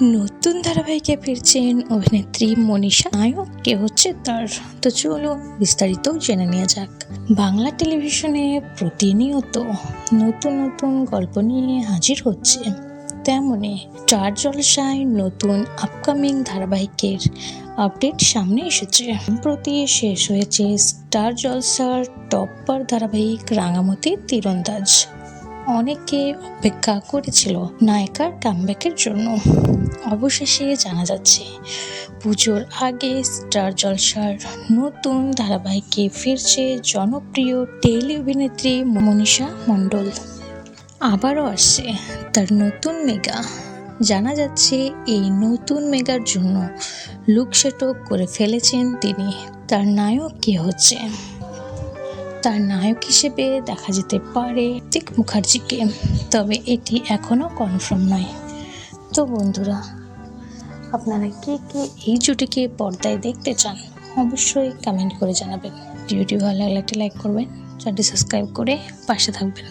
নতুন ধারাবাহিকে ফিরছেন অভিনেত্রী মনীষা। নায়ক কে হচ্ছে তার, তো চলো বিস্তারিত জেনে নেওয়া যাক। বাংলা টেলিভিশনে প্রতিনিয়ত নতুন নতুন গল্প নিয়ে হাজির হচ্ছে, তেমনি স্টার জলসায় নতুন আপকামিং ধারাবাহিকের আপডেট সামনে এসেছে। সম্প্রতি শেষ হয়েছে স্টার জলসার টপ্পার ধারাবাহিক রাঙামতির তীরন্দাজ। অনেকে অপেক্ষা করেছিল নায়িকার কামব্যাকের জন্য। অবশেষে জানা যাচ্ছে পুজোর আগে স্টার জলসার নতুন ধারাবাহিকে ফিরছে জনপ্রিয় টেলি অভিনেত্রী মনীষা মণ্ডল। আবারও আসছে তার নতুন মেগা। জানা যাচ্ছে এই নতুন মেগার জন্য লুক সেটও করে ফেলেছেন তিনি। তার নায়ক কে হচ্ছে? তার নায়ক হিসেবে দেখা যেতে পারে ঋত্বিক মুখার্জিকে, তবে এটি এখনও কনফার্ম নয়। তো বন্ধুরা, আপনারা কে কে এই জুটিকে পর্দায় দেখতে চান অবশ্যই কমেন্ট করে জানাবেন। ভিডিওটি ভালো লাগলে একটি লাইক করবেন, চ্যানেলটি সাবস্ক্রাইব করে পাশে থাকবেন।